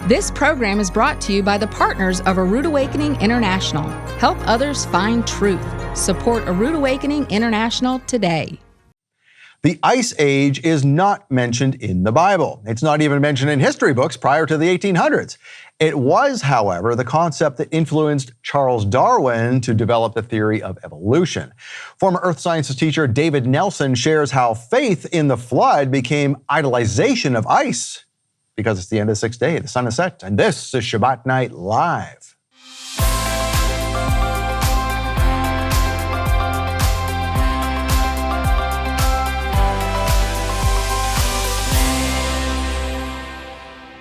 This program is brought to you by the partners of A Rood Awakening International. Help others find truth. Support A Rood Awakening International today. The Ice Age is not mentioned in the Bible. It's not even mentioned in history books prior to the 1800s. It was, however, the concept that influenced Charles Darwin to develop the theory of evolution. Former earth sciences teacher David Nelson shares how faith in the flood became idolization of ice, because it's the end of the sixth day, the sun is set, and this is Shabbat Night Live.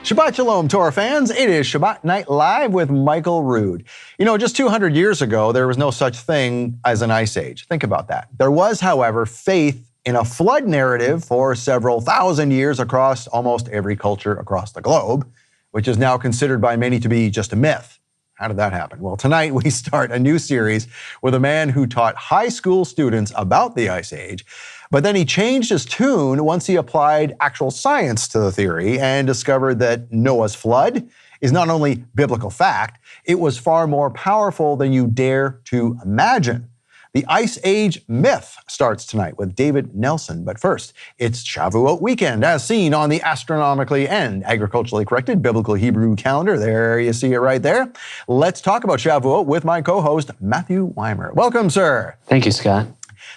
Shabbat Shalom, Torah fans. It is Shabbat Night Live with Michael Rood. You know, just 200 years ago, there was no such thing as an ice age. Think about that. There was, however, faith in a flood narrative for several thousand years across almost every culture across the globe, which is now considered by many to be just a myth. How did that happen? Well, tonight we start a new series with a man who taught high school students about the Ice Age, but then he changed his tune once he applied actual science to the theory and discovered that Noah's flood is not only biblical fact, it was far more powerful than you dare to imagine. The Ice Age myth starts tonight with David Nelson. But first, it's Shavuot weekend, as seen on the astronomically and agriculturally corrected biblical Hebrew calendar. There, you see it right there. Let's talk about Shavuot with my co-host, Matthew Weimer. Welcome, sir. Thank you, Scott.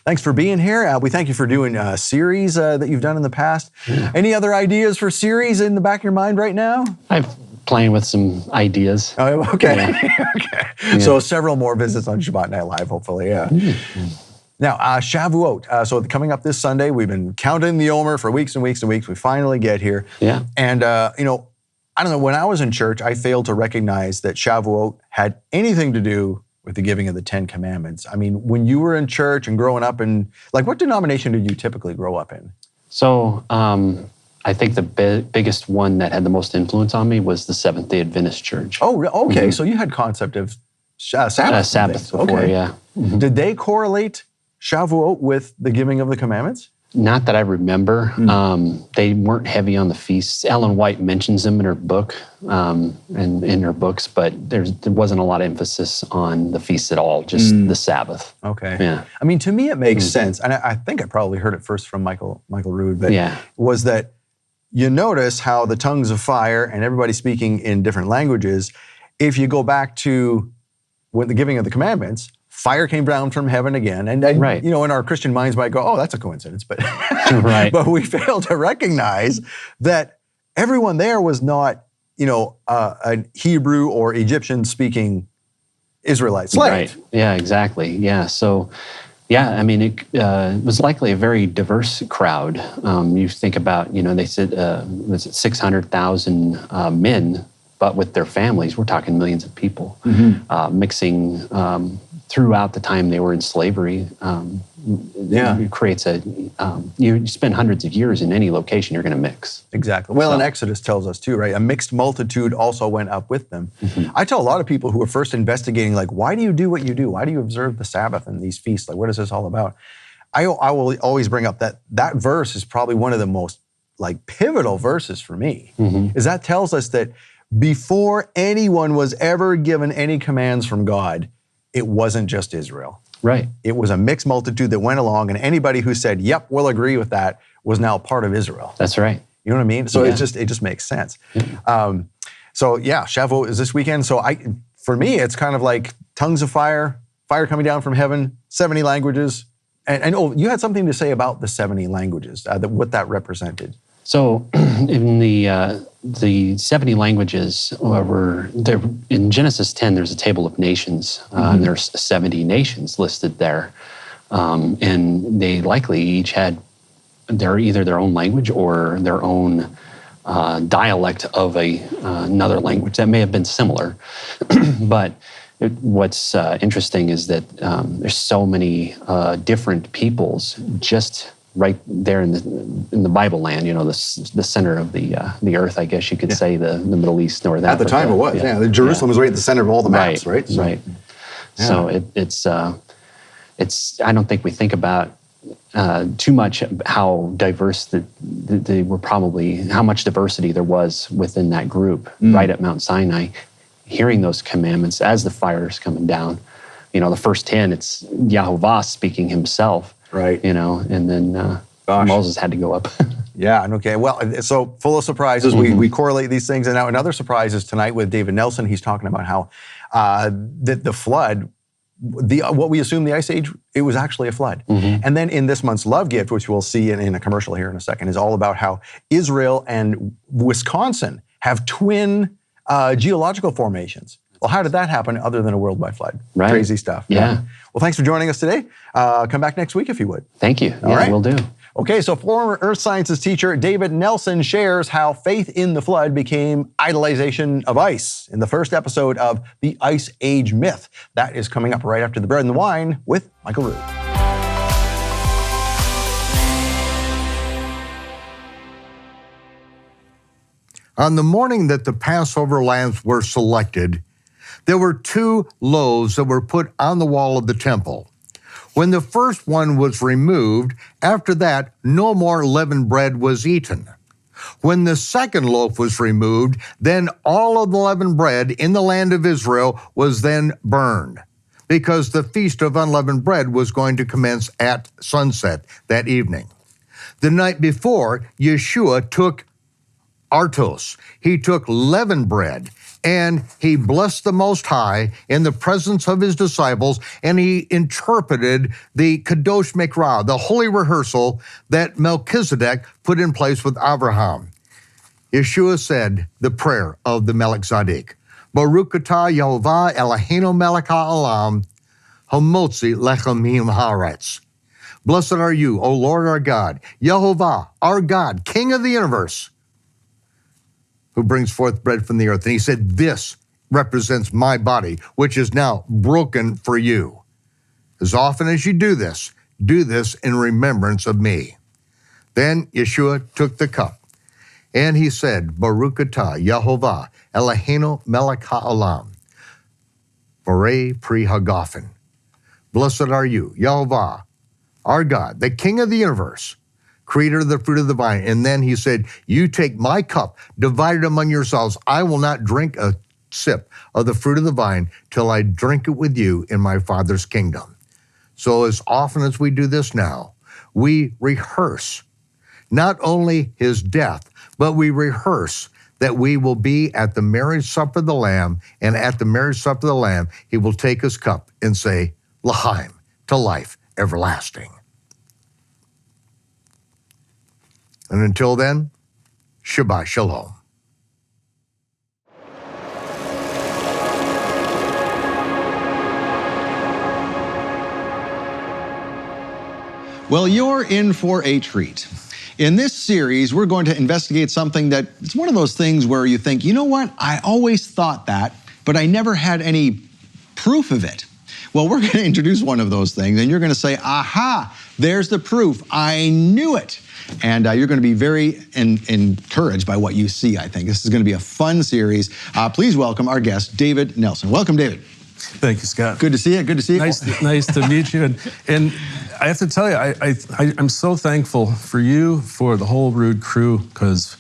Thanks for being here. We thank you for doing a series that you've done in the past. Yeah. Any other ideas for series in the back of your mind right now? I'm playing with some ideas. Oh, okay. Yeah. Okay. Yeah. So several more visits on Shabbat Night Live, hopefully, yeah. Mm-hmm. Now, Shavuot. So coming up this Sunday, we've been counting the Omer for weeks and weeks and weeks. We finally get here. Yeah. And, you know, I don't know, when I was in church, I failed to recognize that Shavuot had anything to do with the giving of the 10 Commandments. I mean, when you were in church and growing up in, like, what denomination did you typically grow up in? So, I think the biggest one that had the most influence on me was the Seventh-day Adventist Church. Oh, okay. Mm-hmm. So you had concept of Sabbath. Sabbath before, okay. Yeah. Mm-hmm. Did they correlate Shavuot with the giving of the commandments? Not that I remember. Mm-hmm. They weren't heavy on the feasts. Ellen White mentions them in her book, and in her books, but there wasn't a lot of emphasis on the feasts at all, just the Sabbath. Okay. Yeah. I mean, to me, it makes sense. And I think I probably heard it first from Michael Rood, but was that you notice how the tongues of fire and everybody speaking in different languages, if you go back to when the giving of the commandments, fire came down from heaven again. And right. You know, in our Christian minds might go, oh, that's a coincidence. But, right. But we fail to recognize that everyone there was not, you know, a Hebrew or Egyptian speaking Israelite slave. Right. Yeah, exactly. Yeah. So, yeah, I mean, it was likely a very diverse crowd. You think about, you know, they said, was it 600,000 men, but with their families, we're talking millions of people mixing throughout the time they were in slavery. It creates you spend hundreds of years in any location, you're going to mix. Exactly. Well, and Exodus tells us too, right? A mixed multitude also went up with them. Mm-hmm. I tell a lot of people who are first investigating, like, why do you do what you do? Why do you observe the Sabbath and these feasts? Like, what is this all about? I will always bring up that verse is probably one of the most, like, pivotal verses for me, is that tells us that before anyone was ever given any commands from God, it wasn't just Israel. Right. It was a mixed multitude that went along, and anybody who said, yep, we'll agree with that, was now part of Israel. That's right. You know what I mean? So it just makes sense. Yeah. Shavuot is this weekend. So for me, it's kind of like tongues of fire coming down from heaven, 70 languages. And you had something to say about the 70 languages, what that represented. So in the 70 languages were there, in Genesis 10, there's a table of nations, and there's 70 nations listed there. And they likely each had either their own language or their own dialect of another language that may have been similar. But what's interesting is that there's so many different peoples just right there in the Bible land, you know, the center of the earth, I guess you could say, the Middle East, North Africa. At the time it was, Jerusalem was right at the center of all the maps, right? Right. So it's I don't think we think about too much how diverse they were probably, how much diversity there was within that group right at Mount Sinai, hearing those commandments as the fire is coming down. The first 10, it's Yahovah speaking himself. Right. And then Moses had to go up. Yeah, okay. Well, so full of surprises. We correlate these things. And now another surprise is tonight with David Nelson. He's talking about how the flood, what we assume the Ice Age, it was actually a flood. And then in this month's Love Gift, which we'll see in a commercial here in a second, is all about how Israel and Wisconsin have twin geological formations. Well, how did that happen other than a worldwide flood? Right. Crazy stuff. Yeah. Well, thanks for joining us today. Come back next week if you would. Thank you. All right. Will do. Okay, so former Earth Sciences teacher David Nelson shares how faith in the flood became idolization of ice in the first episode of The Ice Age Myth. That is coming up right after the bread and the wine with Michael Rood. On the morning that the Passover lambs were selected, there were 2 loaves that were put on the wall of the temple. When the first one was removed, after that, no more leavened bread was eaten. When the second loaf was removed, then all of the leavened bread in the land of Israel was then burned, because the feast of unleavened bread was going to commence at sunset that evening. The night before, Yeshua took artos. He took leavened bread, and he blessed the Most High in the presence of his disciples, and he interpreted the Kadosh Mikra, the holy rehearsal that Melchizedek put in place with Abraham. Yeshua said the prayer of the Melech Tzaddik, Baruch atah Yehovah Eloheinu melech ha'olam, hamotzi lechem haaretz. Blessed are you, O Lord our God, Yehovah, our God, King of the universe, who brings forth bread from the earth. And he said, this represents my body, which is now broken for you. As often as you do this in remembrance of me. Then Yeshua took the cup, and he said, Baruch atah Yehovah Eloheinu melech ha'olam, borei pri hagafen. Blessed are you, Yehovah, our God, the King of the universe, creator of the fruit of the vine. And then he said, you take my cup, divide it among yourselves. I will not drink a sip of the fruit of the vine till I drink it with you in my Father's kingdom. So as often as we do this now, we rehearse not only his death, but we rehearse that we will be at the marriage supper of the Lamb, and at the marriage supper of the Lamb, he will take his cup and say, L'chaim, to life everlasting. And until then, Shabbat Shalom. Well, you're in for a treat. In this series, we're going to investigate something that it's one of those things where you think, you know what, I always thought that, but I never had any proof of it. Well, we're going to introduce one of those things, and you're going to say, aha, there's the proof. I knew it. And you're going to be very encouraged by what you see, I think. This is going to be a fun series. Please welcome our guest, David Nelson. Welcome, David. Thank you, Scott. Good to see you. Good to see you. Nice to meet you. And I have to tell you, I'm so thankful for you, for the whole Rood crew, because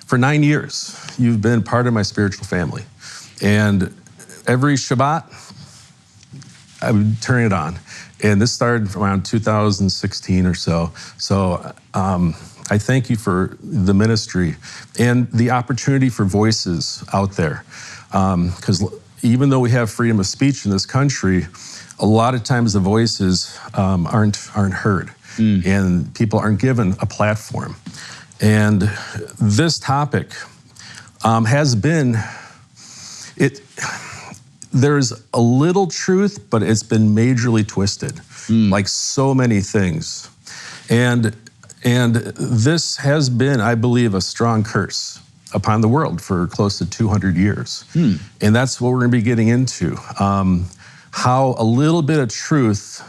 for 9 years, you've been part of my spiritual family. And every Shabbat, I would turn it on. And this started around 2016 or so. So I thank you for the ministry and the opportunity for voices out there. Because even though we have freedom of speech in this country, a lot of times the voices aren't heard, and people aren't given a platform. And this topic has been, there's a little truth, but it's been majorly twisted, like so many things. And this has been, I believe, a strong curse upon the world for close to 200 years. And that's what we're gonna be getting into. How a little bit of truth,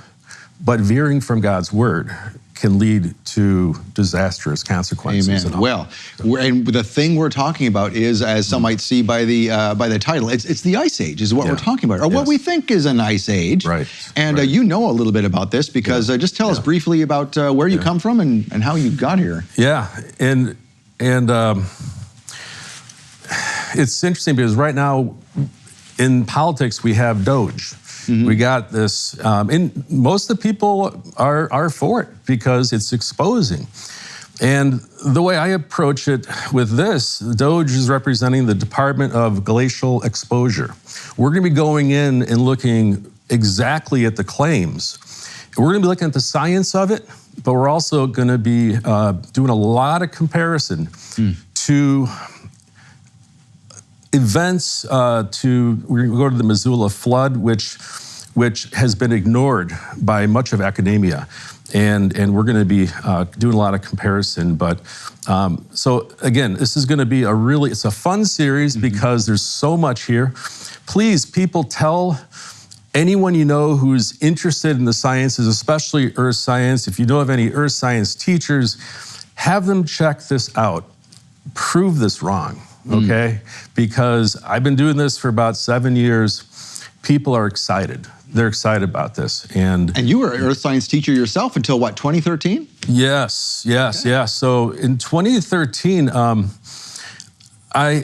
but veering from God's word, can lead to disastrous consequences. Amen. Well, and the thing we're talking about is, as some might see by the title, it's the Ice Age is what we're talking about, or what we think is an Ice Age. Right. And you know a little bit about this because just tell us briefly about where you come from and how you got here. Yeah, and it's interesting because right now in politics we have Doge. We got this, and most of the people are for it because it's exposing. And the way I approach it with this, Doge is representing the Department of Glacial Exposure. We're going to be going in and looking exactly at the claims. We're going to be looking at the science of it, but we're also going to be doing a lot of comparison to events. We're going to go to the Missoula flood, which has been ignored by much of academia, and we're going to be doing a lot of comparison. But so again, this is going to be it's a fun series because there's so much here. Please, people, tell anyone you know who's interested in the sciences, especially earth science. If you know of any earth science teachers, have them check this out. Prove this wrong. Okay? Because I've been doing this for about 7 years. People are excited. They're excited about this. And you were an earth science teacher yourself until what, 2013? Yes. So in 2013, I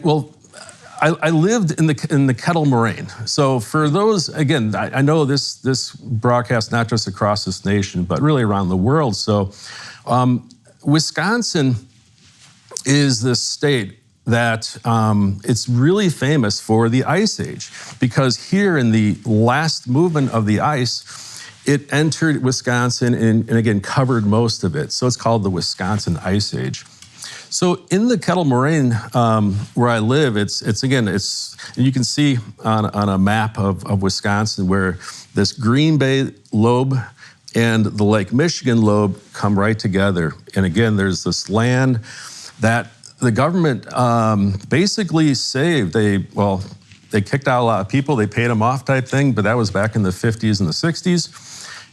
lived in the Kettle Moraine. So for those, again, I know this broadcast not just across this nation, but really around the world. So Wisconsin is this state that it's really famous for the Ice Age, because here in the last movement of the ice, it entered Wisconsin and again covered most of it. So it's called the Wisconsin Ice Age. So in the Kettle Moraine where I live, it's you can see on a map of Wisconsin where this Green Bay lobe and the Lake Michigan lobe come right together. And again, there's this land that the government basically saved. They kicked out a lot of people, they paid them off type thing, but that was back in the 50s and the 60s.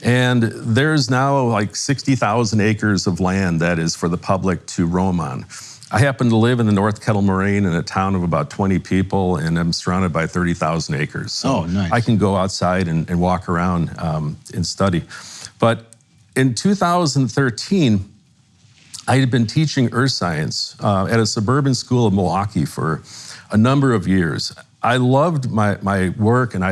And there's now like 60,000 acres of land that is for the public to roam on. I happen to live in the North Kettle Moraine in a town of about 20 people, and I'm surrounded by 30,000 acres. So nice. I can go outside and walk around and study. But in 2013, I had been teaching earth science at a suburban school in Milwaukee for a number of years. I loved my work, and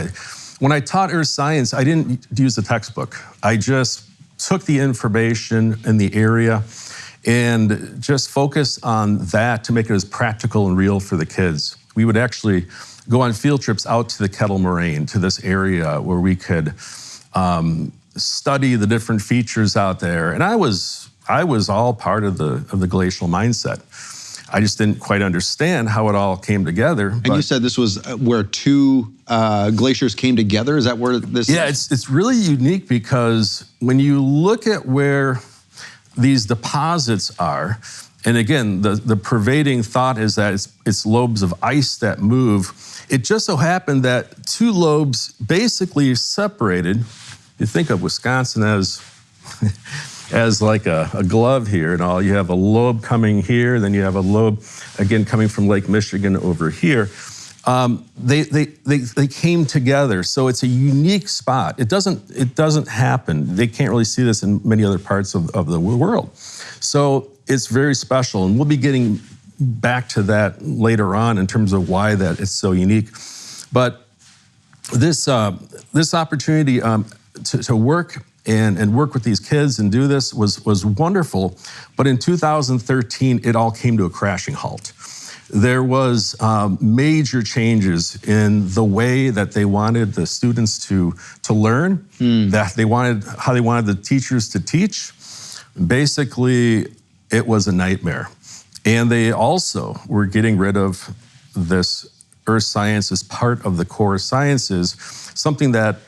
when I taught earth science, I didn't use a textbook. I just took the information in the area and just focused on that to make it as practical and real for the kids. We would actually go on field trips out to the Kettle Moraine, to this area where we could study the different features out there. And I was all part of the glacial mindset. I just didn't quite understand how it all came together. And you said this was where two glaciers came together? Is that where this is? It's really unique because when you look at where these deposits are, and again, the pervading thought is that it's lobes of ice that move. It just so happened that two lobes basically separated. You think of Wisconsin as like a glove here and all. You have a lobe coming here, then you have a lobe again coming from Lake Michigan over here. They came together, so it's a unique spot. It doesn't happen. They can't really see this in many other parts of the world. So it's very special, and we'll be getting back to that later on in terms of why that is so unique. But this opportunity to work and work with these kids and do this was wonderful. But in 2013, it all came to a crashing halt. There was major changes in the way that they wanted the students to learn, how they wanted the teachers to teach. Basically, it was a nightmare. And they also were getting rid of this earth science as part of the core sciences, something that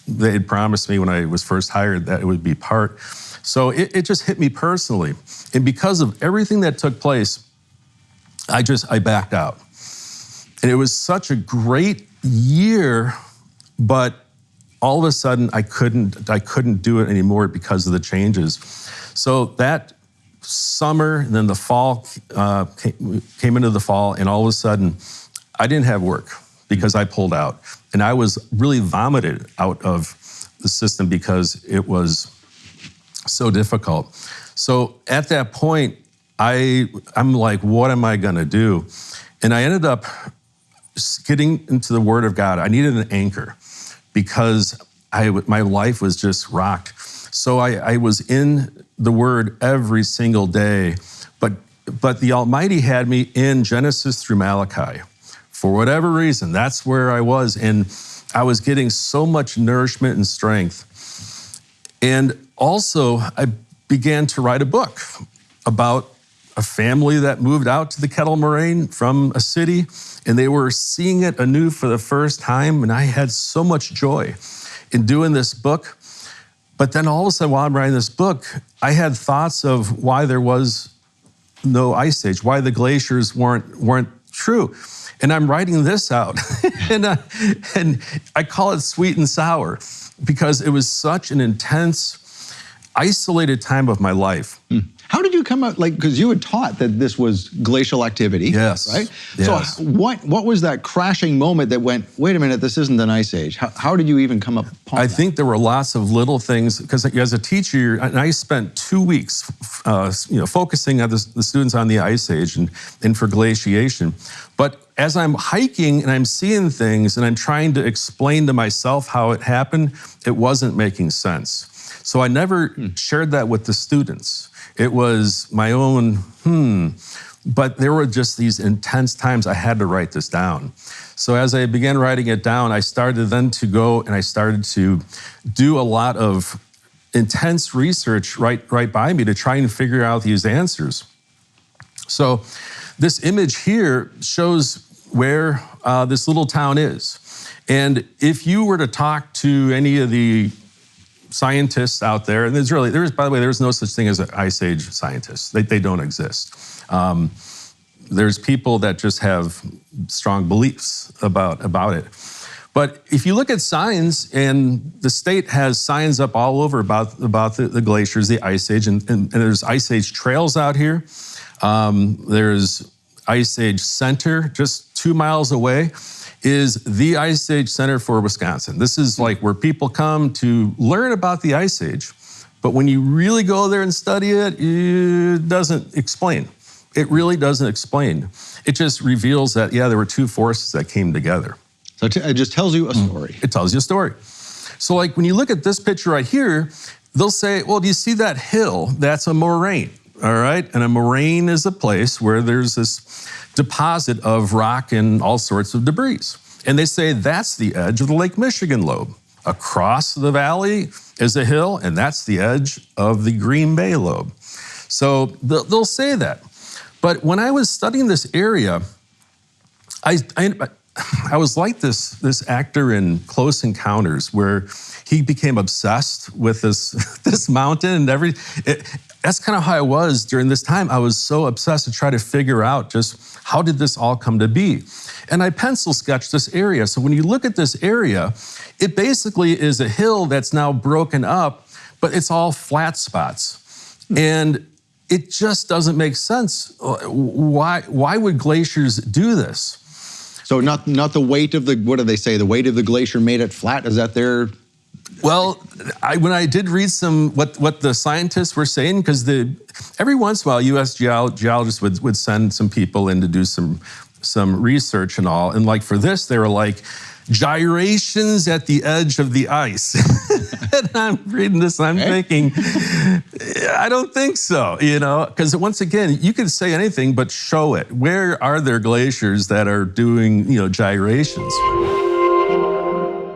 they had promised me when I was first hired that it would be part. So it just hit me personally. And because of everything that took place, I backed out. And it was such a great year, but all of a sudden I couldn't do it anymore because of the changes. So that summer, and then the fall came into the fall, and all of a sudden I didn't have work because I pulled out. And I was really vomited out of the system because it was so difficult. So at that point, I'm like, what am I gonna do? And I ended up getting into the Word of God. I needed an anchor because my life was just rocked. So I was in the Word every single day, but the Almighty had me in Genesis through Malachi. For whatever reason, that's where I was, and I was getting so much nourishment and strength. And also, I began to write a book about a family that moved out to the Kettle Moraine from a city, and they were seeing it anew for the first time, and I had so much joy in doing this book. But then all of a sudden, while I'm writing this book, I had thoughts of why there was no ice age, why the glaciers weren't true. And I'm writing this out, and I call it sweet and sour because it was such an intense, isolated time of my life. How did you come up, because you had taught that this was glacial activity, yes, right? Yes. So what was that crashing moment that went, wait a minute, this isn't an ice age? How did you even come upon that? I think there were lots of little things, because as a teacher, and I spent 2 weeks focusing on the students on the ice age and for glaciation. But as I'm hiking and I'm seeing things and I'm trying to explain to myself how it happened, it wasn't making sense. So I never shared that with the students. It was my own, but there were just these intense times I had to write this down. So as I began writing it down, I started then to go and I started to do a lot of intense research right by me to try and figure out these answers. So this image here shows where this little town is. And if you were to talk to any of the scientists out there, and by the way, there's no such thing as an ice age scientists. They don't exist. There's people that just have strong beliefs about it. But if you look at signs, and the state has signs up all over about the glaciers, the ice age, and there's ice age trails out here. There's Ice Age Center, just 2 miles away, is the Ice Age Center for Wisconsin. This is like where people come to learn about the Ice Age, but when you really go there and study it, it doesn't explain. It really doesn't explain. It just reveals that, there were two forces that came together. So it just tells you a story. It tells you a story. So like when you look at this picture right here, they'll say, well, do you see that hill? That's a moraine. All right, and a moraine is a place where there's this deposit of rock and all sorts of debris. And they say that's the edge of the Lake Michigan lobe. Across the valley is a hill, and that's the edge of the Green Bay lobe. So they'll say that. But when I was studying this area, I was like this actor in Close Encounters, where he became obsessed with this mountain and that's kind of how I was during this time. I was so obsessed to try to figure out just how did this all come to be. And I pencil sketched this area. So when you look at this area, it basically is a hill that's now broken up, but it's all flat spots. And it just doesn't make sense. Why would glaciers do this? So not the weight of what do they say? The weight of the glacier made it flat? Is that their... Well, when I did read what the scientists were saying, because every once in a while, U.S. geologists would send some people in to do some research and all. And like for this, they were like, gyrations at the edge of the ice. And I'm reading this and I'm thinking, I don't think so, because once again, you can say anything but show it. Where are there glaciers that are doing, gyrations?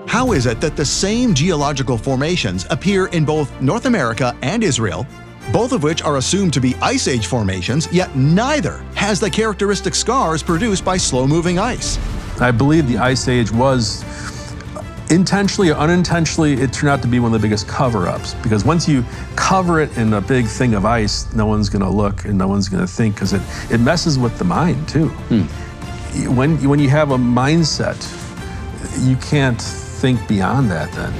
How is it that the same geological formations appear in both North America and Israel, both of which are assumed to be Ice Age formations, yet neither has the characteristic scars produced by slow-moving ice? I believe the Ice Age was, intentionally or unintentionally, it turned out to be one of the biggest cover-ups, because once you cover it in a big thing of ice, no one's going to look and no one's going to think, because it messes with the mind too. When you have a mindset, you can't think beyond that then.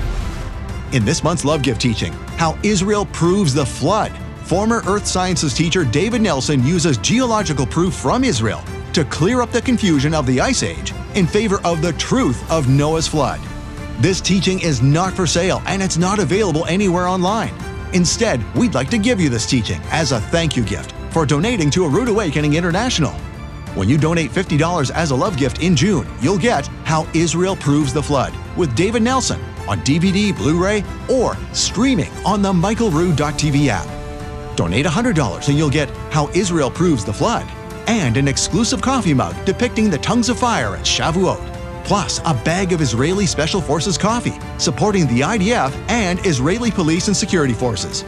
In this month's Love Gift teaching, how Israel proves the flood. Former Earth Sciences teacher David Nelson uses geological proof from Israel to clear up the confusion of the Ice Age in favor of the truth of Noah's flood. This teaching is not for sale and it's not available anywhere online. Instead, we'd like to give you this teaching as a thank you gift for donating to A Rood Awakening International. When you donate $50 as a love gift in June, you'll get How Israel Proves the Flood with David Nelson on DVD, Blu-ray, or streaming on the michaelrood.tv app. Donate $100 and you'll get How Israel Proves the Flood and an exclusive coffee mug depicting the tongues of fire at Shavuot, plus a bag of Israeli Special Forces coffee supporting the IDF and Israeli police and security forces.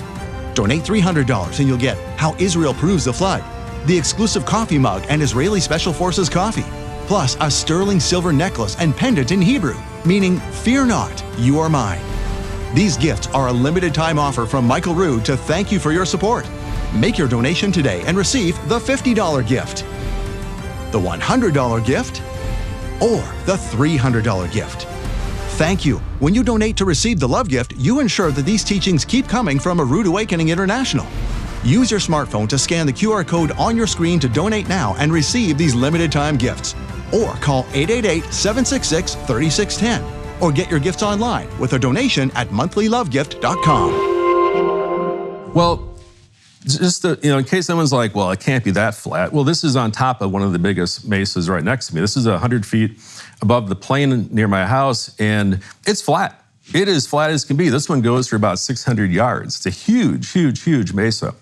Donate $300 and you'll get How Israel Proves the Flood, the exclusive coffee mug and Israeli Special Forces coffee, plus a sterling silver necklace and pendant in Hebrew, meaning "Fear not, you are mine." These gifts are a limited time offer from Michael Rood to thank you for your support. Make your donation today and receive the $50 gift, the $100 gift, or the $300 gift. Thank you. When you donate to receive the love gift, you ensure that these teachings keep coming from A Rood Awakening International. Use your smartphone to scan the QR code on your screen to donate now and receive these limited time gifts. Or call 888-766-3610. Or get your gifts online with a donation at monthlylovegift.com. Well, just to, in case someone's like, well, it can't be that flat. Well, this is on top of one of the biggest mesas right next to me. This is 100 feet above the plain near my house, and it's flat. It is flat as can be. This one goes for about 600 yards. It's a huge, huge, huge mesa.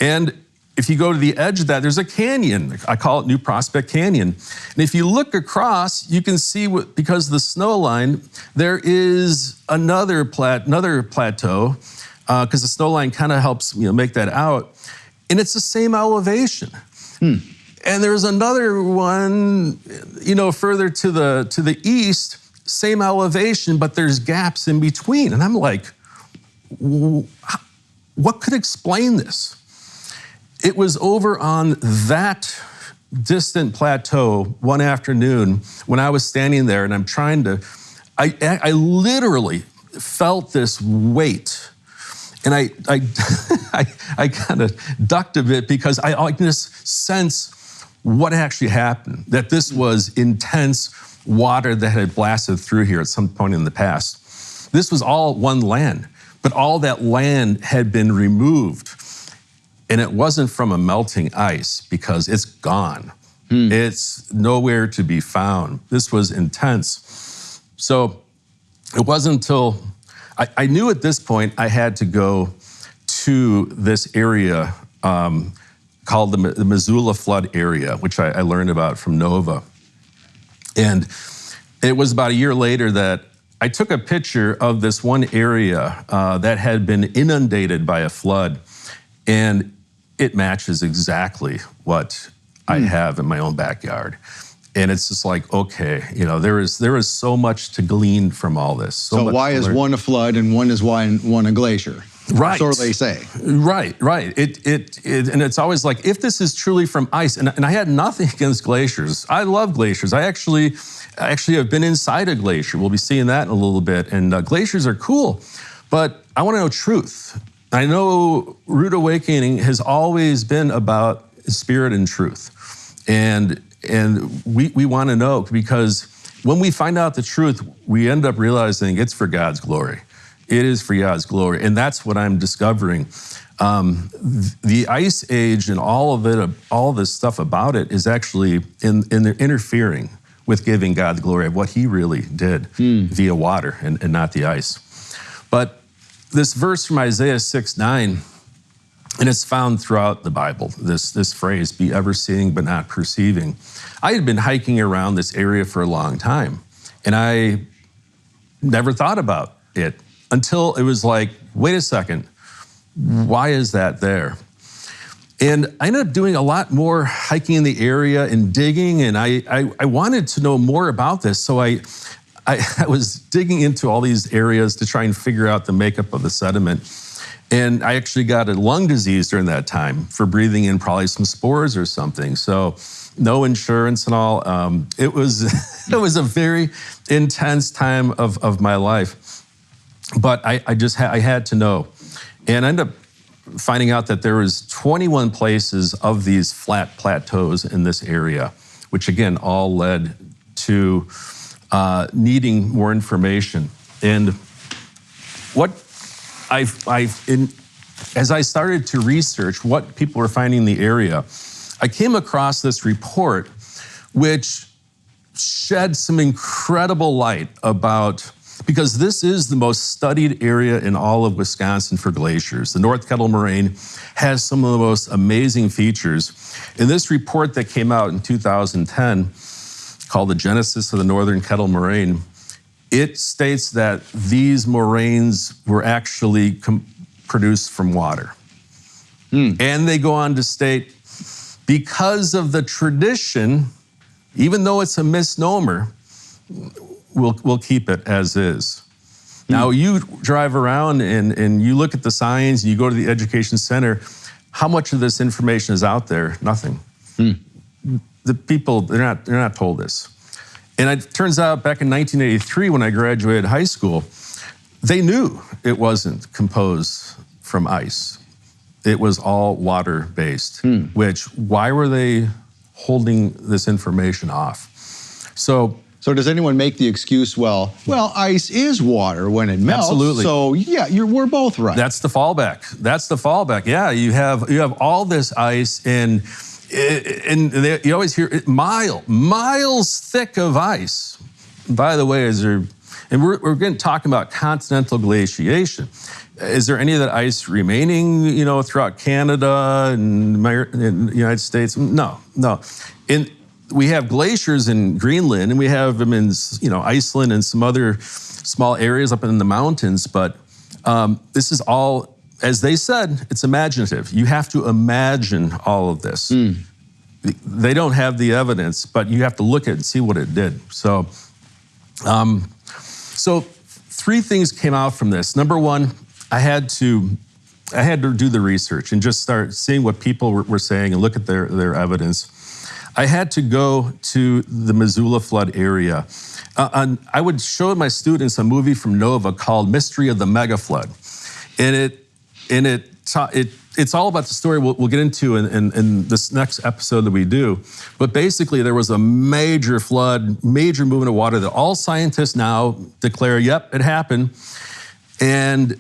And if you go to the edge of that, there's a canyon. I call it New Prospect Canyon. And if you look across, you can see, because of the snow line, there is another plateau, because the snow line kind of helps make that out. And it's the same elevation. And there's another one, further to the east, same elevation, but there's gaps in between. And I'm like, what could explain this? It was over on that distant plateau one afternoon when I was standing there and I'm trying to, I literally felt this weight. And I kind of ducked a bit because I just sense what actually happened, that this was intense water that had blasted through here at some point in the past. This was all one land, but all that land had been removed. And it wasn't from a melting ice because it's gone. It's nowhere to be found. This was intense. So it wasn't until, I knew at this point I had to go to this area called the Missoula flood area, which I learned about from Nova. And it was about a year later that I took a picture of this one area that had been inundated by a flood. And it matches exactly what I have in my own backyard. And it's just like, okay, there is so much to glean from all this. So why is one a flood and one a glacier? Right. So they say. Right. And it's always like, if this is truly from ice, and I had nothing against glaciers. I love glaciers. I actually have been inside a glacier. We'll be seeing that in a little bit. And glaciers are cool, but I want to know truth. I know Rood Awakening has always been about spirit and truth. And we want to know, because when we find out the truth, we end up realizing it's for God's glory. It is for God's glory. And that's what I'm discovering. The Ice Age and all of it, all this stuff about it is actually interfering with giving God the glory of what he really did via water and not the ice. But this verse from Isaiah 6:9, and it's found throughout the Bible, this phrase, be ever seeing but not perceiving. I had been hiking around this area for a long time, and I never thought about it until it was like, wait a second, why is that there? And I ended up doing a lot more hiking in the area and digging, and I wanted to know more about this, so I was digging into all these areas to try and figure out the makeup of the sediment. And I actually got a lung disease during that time for breathing in probably some spores or something. So no insurance and all. It was a very intense time of my life. But I had to know. And I ended up finding out that there was 21 places of these flat plateaus in this area, which again, all led to needing more information. And what as I started to research what people were finding in the area, I came across this report which shed some incredible light about, because this is the most studied area in all of Wisconsin for glaciers. The North Kettle Moraine has some of the most amazing features. In this report that came out in 2010, called The Genesis of the Northern Kettle Moraine, it states that these moraines were actually produced from water. And they go on to state, because of the tradition, even though it's a misnomer, we'll keep it as is. Now, you drive around and you look at the signs, and you go to the education center, how much of this information is out there? Nothing. The people, they're not told this. And it turns out back in 1983, when I graduated high school, they knew it wasn't composed from ice. It was all water-based, which, why were they holding this information off? So does anyone make the excuse, well, ice is water when it melts. Absolutely. So yeah, we're both right. That's the fallback. Yeah, you have all this ice, and you always hear it, miles thick of ice. By the way, we're going to talk about continental glaciation. Is there any of that ice remaining, throughout Canada and the United States? No. We have glaciers in Greenland, and we have them in, Iceland and some other small areas up in the mountains. But this is all, as they said, it's imaginative. You have to imagine all of this. They don't have the evidence, but you have to look at it and see what it did. So three things came out from this. Number one, I had to do the research and just start seeing what people were saying and look at their evidence. I had to go to the Missoula flood area. I would show my students a movie from Nova called Mystery of the Mega Flood. And it's all about the story we'll get into in this next episode that we do. But basically, there was a major flood, major movement of water that all scientists now declare, yep, it happened. And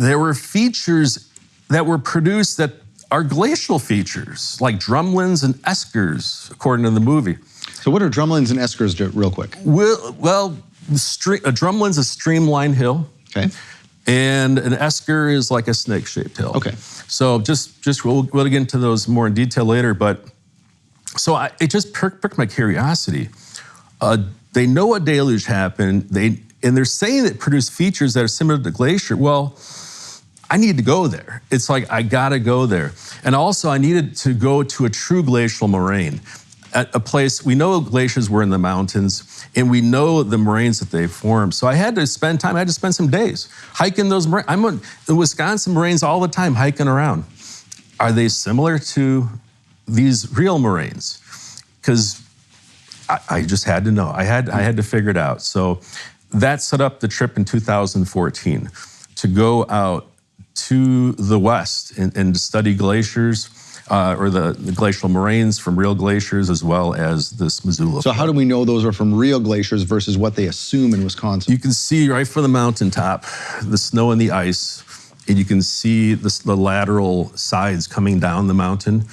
there were features that were produced that are glacial features, like drumlins and eskers, according to the movie. So what are drumlins and eskers, real quick? Well, a drumlin's a streamlined hill. Okay. And an esker is like a snake-shaped hill. Okay. So we'll get into those more in detail later, but so it just perked my curiosity. They know a deluge happened, and they're saying it produced features that are similar to glacier. Well, I need to go there. It's like, I gotta go there. And also I needed to go to a true glacial moraine, at a place, we know glaciers were in the mountains, and we know the moraines that they formed. So I had to spend some days hiking those moraines. I'm in the Wisconsin moraines all the time, hiking around. Are they similar to these real moraines? Because I just had to know. I had to figure it out. So that set up the trip in 2014 to go out to the west and to study glaciers, or the glacial moraines from real glaciers, as well as this Missoula. So how do we know those are from real glaciers versus what they assume in Wisconsin? You can see right from the mountaintop the snow and the ice, and you can see the lateral sides coming down the mountain,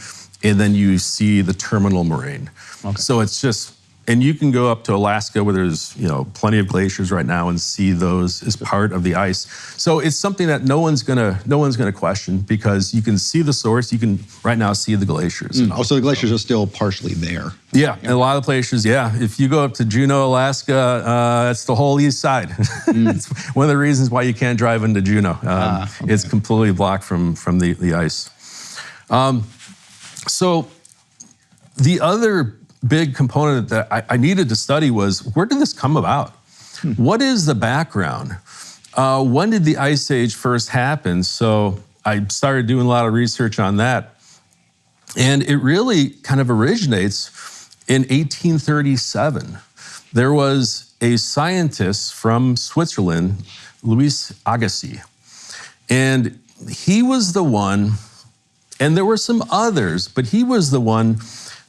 and then you see the terminal moraine. Okay. So it's just, and you can go up to Alaska where there's plenty of glaciers right now and see those as part of the ice. So it's something that no one's gonna question, because you can see the source. You can right now see the glaciers. So the glaciers are still partially there. Yeah, in a lot of places. Yeah, if you go up to Juneau, Alaska, that's the whole east side. It's one of the reasons why you can't drive into Juneau. Okay. It's completely blocked from the ice. So the other big component that I needed to study was, where did this come about? What is the background? When did the Ice Age first happen? So I started doing a lot of research on that. And it really kind of originates in 1837. There was a scientist from Switzerland, Louis Agassiz. And he was the one, and there were some others, but he was the one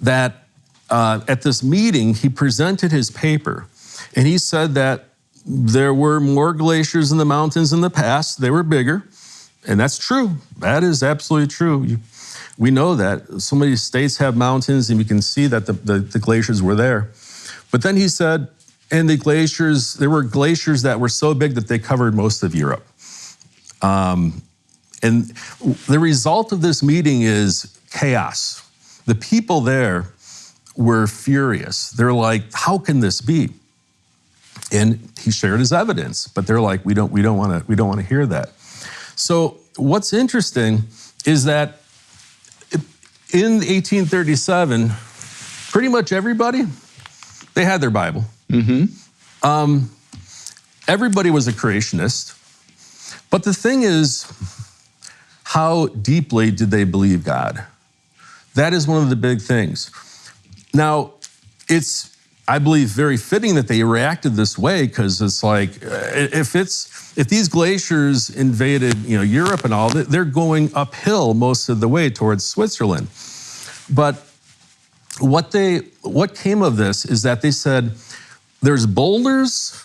that at this meeting, he presented his paper. And he said that there were more glaciers in the mountains in the past. They were bigger. And that's true. That is absolutely true. We know that. So many states have mountains, and we can see that the glaciers were there. But then he said, and the glaciers, there were glaciers that were so big that they covered most of Europe. And the result of this meeting is chaos. The people there were furious. They're like, how can this be? And he shared his evidence, but they're like, we don't want to hear that. So what's interesting is that in 1837, pretty much everybody, they had their Bible. Everybody was a creationist. But the thing is, how deeply did they believe God? That is one of the big things. Now, it's, I believe, very fitting that they reacted this way, because it's like, if these glaciers invaded, Europe and all, they're going uphill most of the way towards Switzerland. But what came of this is that they said, there's boulders,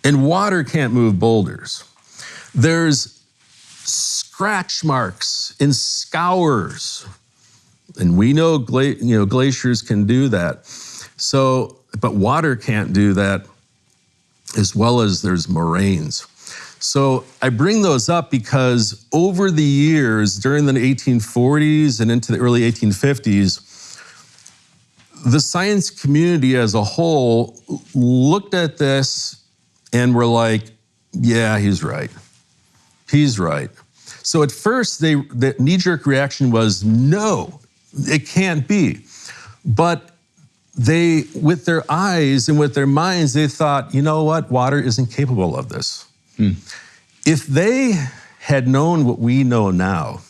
and water can't move boulders. There's scratch marks in scours, and we know glaciers can do that. So, but water can't do that, as well as there's moraines. So I bring those up because over the years, during the 1840s and into the early 1850s, the science community as a whole looked at this and were like, yeah, he's right. He's right. So at first, the knee-jerk reaction was, no, it can't be. But they, with their eyes and with their minds, they thought, you know what? Water isn't capable of this. If they had known what we know now,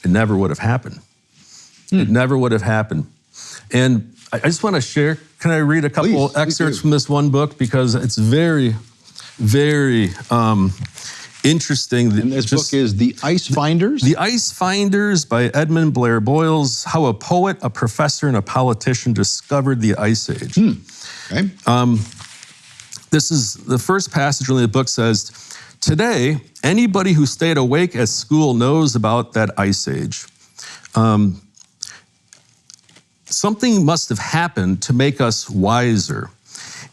it never would have happened. It never would have happened. And I just want to share, can I read a couple excerpts from this one book? Because it's very, very interesting. And this book is The Ice Finders? The Ice Finders by Edmund Blair Boyles, How a Poet, a Professor, and a Politician Discovered the Ice Age. Okay. This is the first passage in the book says, today, anybody who stayed awake at school knows about that ice age. Something must have happened to make us wiser.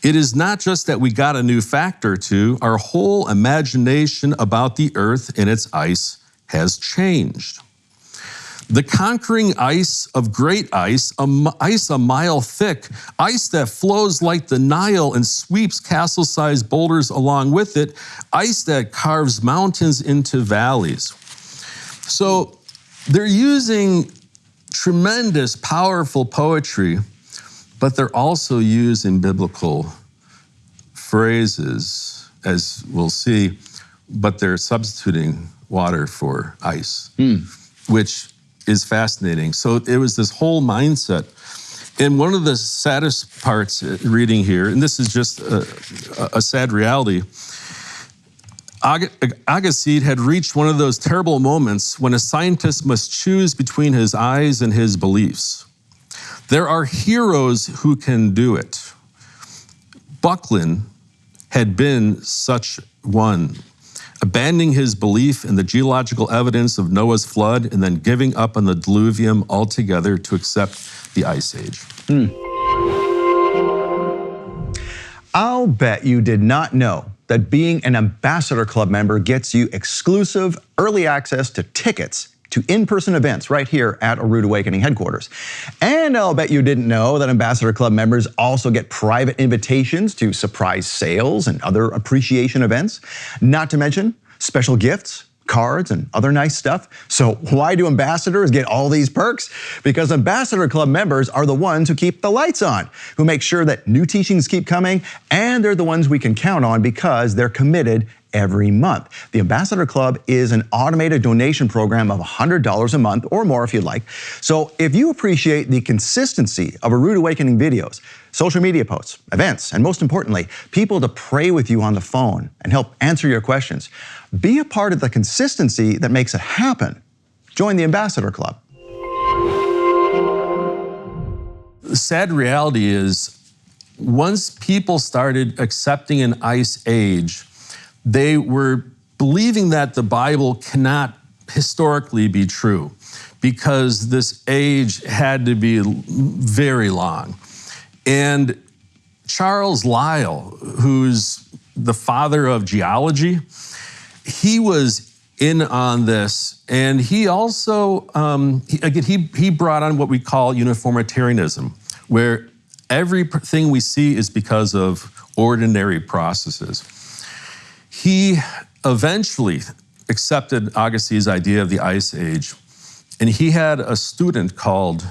It is not just that we got a new fact or two, our whole imagination about the earth and its ice has changed. The conquering ice of great ice a mile thick, ice that flows like the Nile and sweeps castle-sized boulders along with it, ice that carves mountains into valleys. So they're using tremendous, powerful poetry, but they're also using biblical phrases, as we'll see, but they're substituting water for ice, which is fascinating. So it was this whole mindset. And one of the saddest parts reading here, and this is just a sad reality, Agassiz had reached one of those terrible moments when a scientist must choose between his eyes and his beliefs. There are heroes who can do it. Buckland had been such one, abandoning his belief in the geological evidence of Noah's flood and then giving up on the diluvium altogether to accept the Ice Age. I'll bet you did not know that being an Ambassador Club member gets you exclusive early access to tickets to in-person events right here at a Rood Awakening headquarters. And I'll bet you didn't know that Ambassador Club members also get private invitations to surprise sales and other appreciation events, not to mention special gifts, cards, and other nice stuff. So why do ambassadors get all these perks? Because Ambassador Club members are the ones who keep the lights on, who make sure that new teachings keep coming, and and they're the ones we can count on because they're committed every month. The Ambassador Club is an automated donation program of $100 a month or more if you'd like. So if you appreciate the consistency of a Rood Awakening videos, social media posts, events, and most importantly, people to pray with you on the phone and help answer your questions, be a part of the consistency that makes it happen. Join the Ambassador Club. The sad reality is, once people started accepting an ice age, they were believing that the Bible cannot historically be true because this age had to be very long. And Charles Lyell, who's the father of geology, he was in on this, and he also, he brought on what we call uniformitarianism, where everything we see is because of ordinary processes. He eventually accepted Agassiz's idea of the Ice Age, and he had a student called,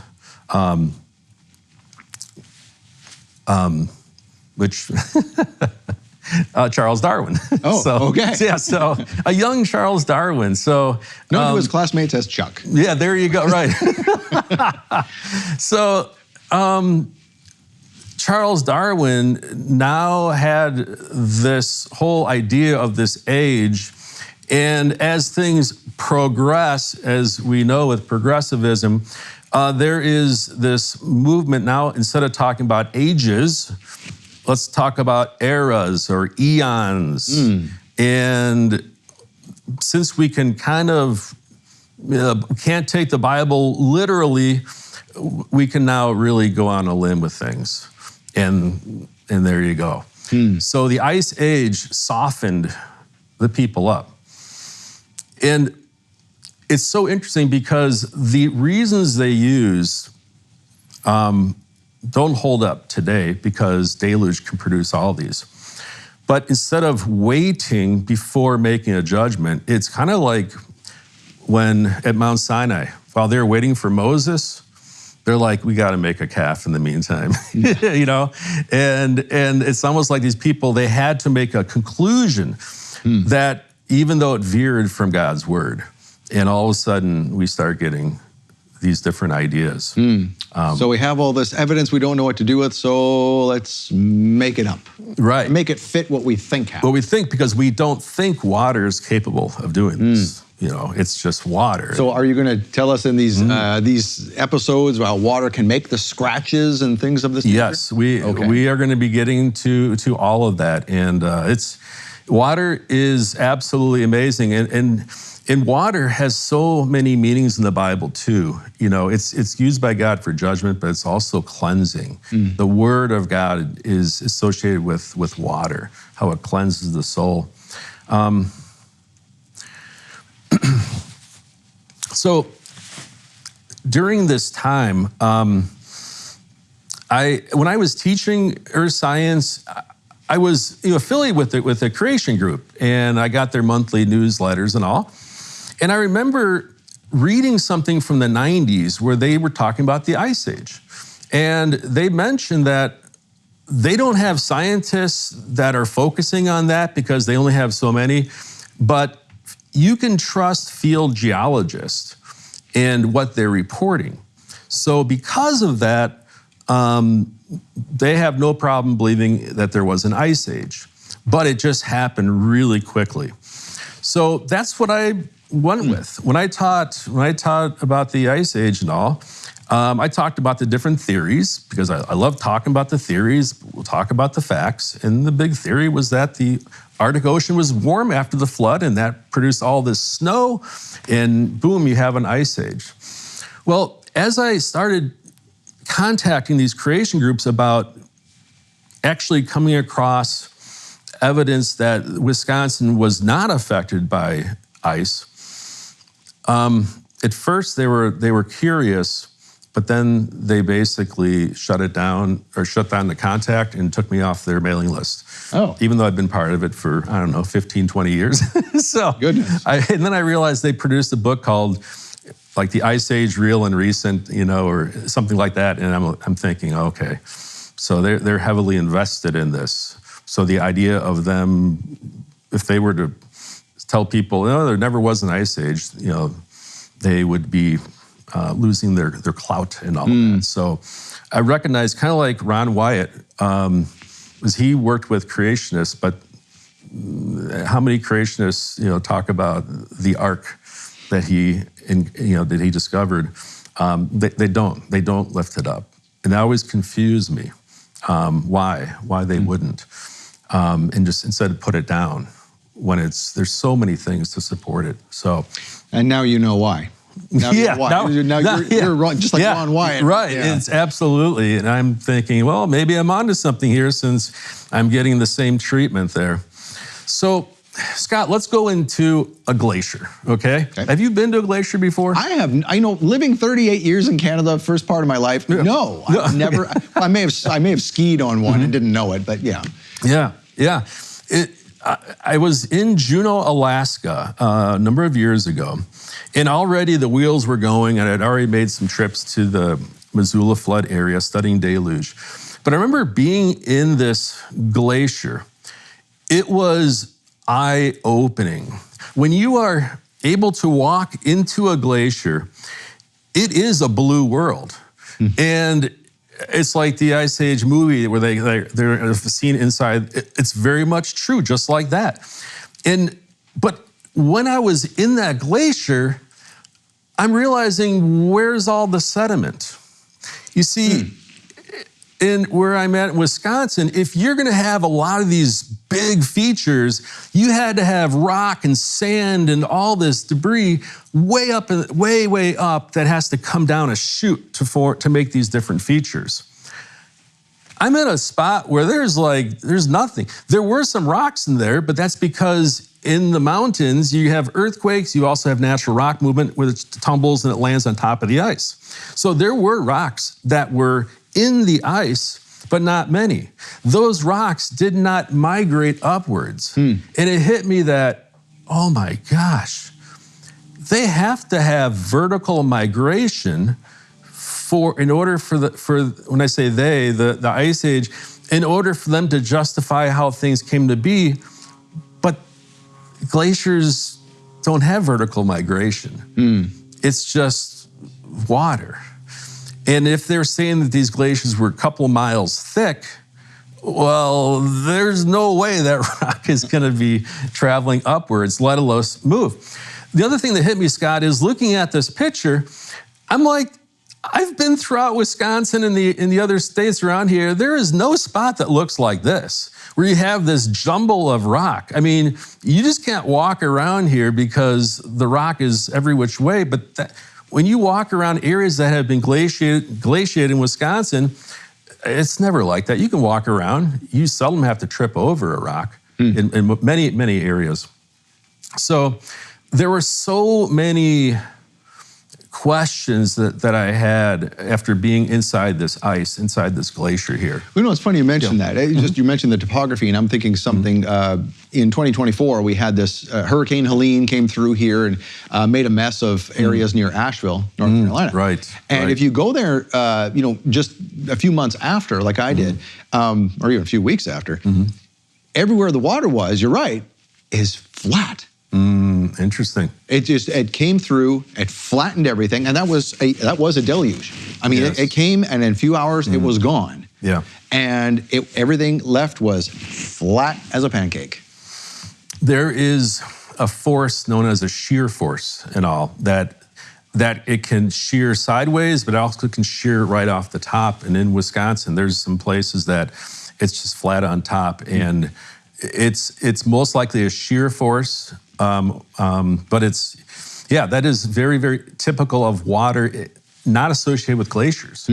Charles Darwin. Oh, okay. Yeah, so a young Charles Darwin. So Known to his classmates as Chuck. yeah, there you go. Right. So Charles Darwin now had this whole idea of this age, and as things progress, as we know with progressivism, there is this movement now. Instead of talking about ages, let's talk about eras or eons. And since we can kind of can't take the Bible literally, we can now really go on a limb with things. And there you go. So the Ice Age softened the people up. And it's so interesting because the reasons they use don't hold up today because deluge can produce all these. But instead of waiting before making a judgment, it's kind of like when at Mount Sinai, while they're waiting for Moses, they're like, we got to make a calf in the meantime, you know? And it's almost like these people, they had to make a conclusion that even though it veered from God's word, and all of a sudden we start getting these different ideas. So we have all this evidence we don't know what to do with, so let's make it up. Right. Make it fit what we think happens. What we think, because we don't think water is capable of doing this. You know, it's just water. So are you going to tell us in these episodes about water can make the scratches and things of this nature? Yes, we are going to be getting to all of that. And water is absolutely amazing. And water has so many meanings in the Bible too. You know, it's used by God for judgment, but it's also cleansing. The word of God is associated with water, how it cleanses the soul. So during this time, when I was teaching earth science, I was affiliated with the creation group, and I got their monthly newsletters and all. And I remember reading something from the 90s where they were talking about the Ice Age. And they mentioned that they don't have scientists that are focusing on that because they only have so many, but you can trust field geologists and what they're reporting. So because of that, they have no problem believing that there was an Ice Age, but it just happened really quickly. So that's what I went with. When I taught about the Ice Age and all, I talked about the different theories because I love talking about the theories. We'll talk about the facts. And the big theory was that the Arctic Ocean was warm after the flood, and that produced all this snow, and boom, you have an Ice Age. Well, as I started contacting these creation groups about actually coming across evidence that Wisconsin was not affected by ice, at first they were curious, but then they basically shut down the contact and took me off their mailing list. Oh. Even though I've been part of it for, 15, 20 years. So goodness. And then I realized they produced a book called like The Ice Age, Real and Recent, or something like that. And I'm thinking, okay, so they're heavily invested in this. So the idea of them, if they were to tell people, no, there never was an ice age, they would be losing their clout and all of that. So I recognize, kind of like Ron Wyatt, was he worked with creationists, but how many creationists, talk about the ark that he discovered? They don't lift it up, and that always confused me. Why they wouldn't, and just instead put it down when there's so many things to support it. So, and now you know why. Now you're wrong, just like Ron Wyatt. Right, Yeah. it's absolutely. And I'm thinking, well, maybe I'm onto something here since I'm getting the same treatment there. So, Scott, let's go into a glacier, okay? Have you been to a glacier before? I have. Living 38 years in Canada, first part of my life. No, I've never. I may have skied on one and didn't know it, but yeah. Yeah. I was in Juneau, Alaska, a number of years ago, and already the wheels were going, and I'd already made some trips to the Missoula flood area studying deluge. But I remember being in this glacier. It was eye-opening. When you are able to walk into a glacier, it is a blue world. And it's like the Ice Age movie where they're seen inside. It's very much true, just like that. But when I was in that glacier, I'm realizing, where's all the sediment? You see, in where I'm at in Wisconsin, if you're going to have a lot of these big features, you had to have rock and sand and all this debris way up that has to come down a chute to make these different features. I'm in a spot where there's nothing. There were some rocks in there, but that's because in the mountains, you have earthquakes, you also have natural rock movement where it tumbles and it lands on top of the ice. So there were rocks that were in the ice, but not many. Those rocks did not migrate upwards. And it hit me that, oh my gosh, they have to have vertical migration in order for when I say the Ice Age, in order for them to justify how things came to be. But glaciers don't have vertical migration. It's just water. And if they're saying that these glaciers were a couple of miles thick, well, there's no way that rock is going to be traveling upwards, let alone move. The other thing that hit me, Scott, is looking at this picture, I'm like, I've been throughout Wisconsin and the other states around here. There is no spot that looks like this, where you have this jumble of rock. I mean, you just can't walk around here because the rock is every which way. But when you walk around areas that have been glaciated in Wisconsin, it's never like that. You can walk around. You seldom have to trip over a rock in many, many areas. So there were so many questions that I had after being inside this ice, inside this glacier here. It's funny you mentioned that. You mentioned the topography, and I'm thinking something. In 2024, we had this Hurricane Helene came through here and made a mess of areas near Asheville, North Carolina. Right. And if you go there, just a few months after, like I did, or even a few weeks after, everywhere the water was, you're right, is flat. Interesting. It came through, it flattened everything, and that was a deluge. I mean, it came, and in a few hours, it was gone. Yeah. And everything left was flat as a pancake. There is a force known as a shear force and all, that it can shear sideways, but it also can shear right off the top. And in Wisconsin, there's some places that it's just flat on top, and it's most likely a shear force. But that is very, very typical of water, not associated with glaciers.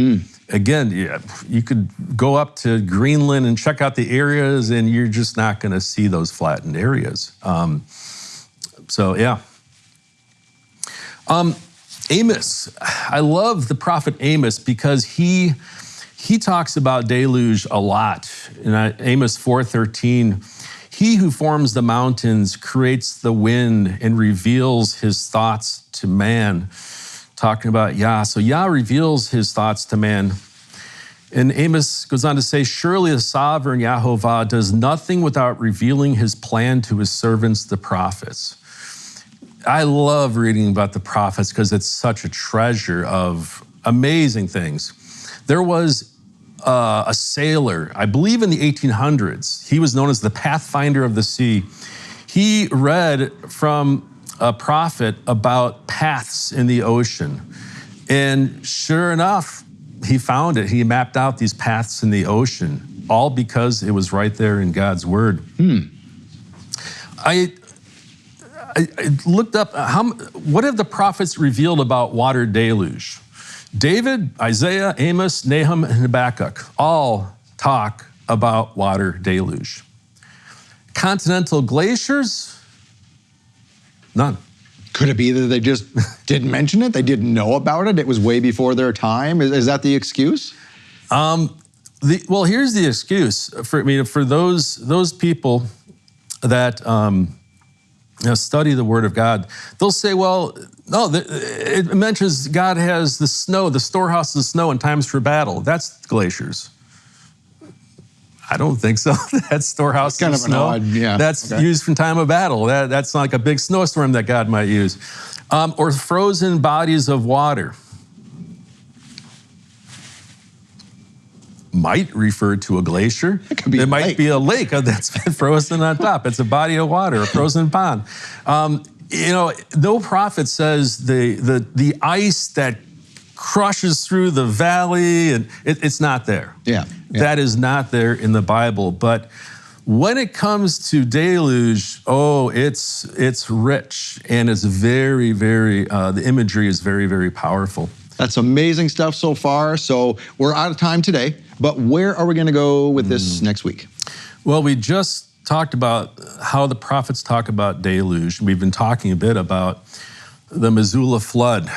Again, you could go up to Greenland and check out the areas, and you're just not going to see those flattened areas. Amos, I love the prophet Amos because he talks about deluge a lot. In Amos 4:13, he who forms the mountains creates the wind and reveals his thoughts to man. Talking about Yah. So Yah reveals his thoughts to man. And Amos goes on to say, surely the sovereign Yahovah does nothing without revealing his plan to his servants, the prophets. I love reading about the prophets because it's such a treasure of amazing things. There was a sailor, I believe in the 1800s. He was known as the Pathfinder of the Sea. He read from a prophet about paths in the ocean. And sure enough, he found it. He mapped out these paths in the ocean, all because it was right there in God's word. I looked up, what have the prophets revealed about water deluge? David, Isaiah, Amos, Nahum, and Habakkuk all talk about water deluge. Continental glaciers? None. Could it be that they just didn't mention it? They didn't know about it? It was way before their time? Is that the excuse? Well, here's the excuse for those people that study the Word of God. They'll say, well, no, it mentions God has the snow, the storehouse of snow in times for battle. That's glaciers. I don't think so. That's storehouse kind of of an snow. odd, yeah. That's Okay. used from time of battle. That's like a big snowstorm that God might use. Or frozen bodies of water. Might refer to a glacier. It could be It a might lake. be a lake that's been frozen on top. It's a body of water, a frozen pond. No prophet says the ice that crushes through the valley, and it's not there. Yeah. That is not there in the Bible. But when it comes to deluge, it's rich, and it's very, very, the imagery is very, very powerful. That's amazing stuff so far. So we're out of time today, but where are we going to go with this next week? Well, we just talked about how the prophets talk about deluge. We've been talking a bit about the Missoula flood.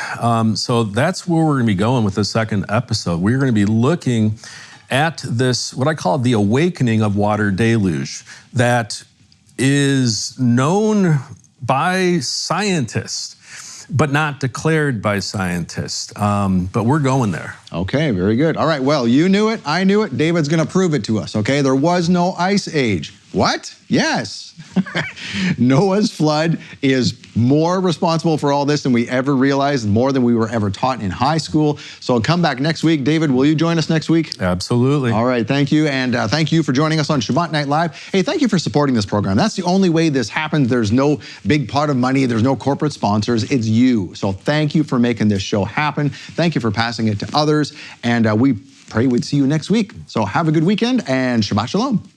So that's where we're going to be going with the second episode. We're going to be looking at this, what I call the awakening of water deluge, that is known by scientists, but not declared by scientists. But we're going there. Okay, very good. All right, well, you knew it, I knew it. David's going to prove it to us, okay? There was no ice age. What? Yes. Noah's flood is more responsible for all this than we ever realized, more than we were ever taught in high school. So come back next week. David, will you join us next week? Absolutely. All right, thank you. And thank you for joining us on Shabbat Night Live. Hey, thank you for supporting this program. That's the only way this happens. There's no big pot of money. There's no corporate sponsors. It's you. So thank you for making this show happen. Thank you for passing it to others. And we pray we'd see you next week. So have a good weekend and Shabbat Shalom.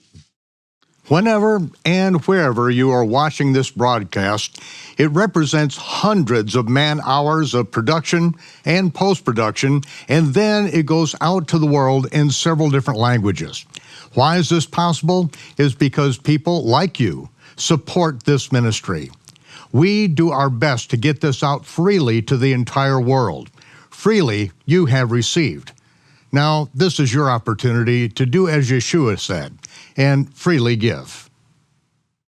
Whenever and wherever you are watching this broadcast, it represents hundreds of man-hours of production and post-production, and then it goes out to the world in several different languages. Why is this possible? It's because people like you support this ministry. We do our best to get this out freely to the entire world. Freely you have received. Now, this is your opportunity to do as Yeshua said, and freely give.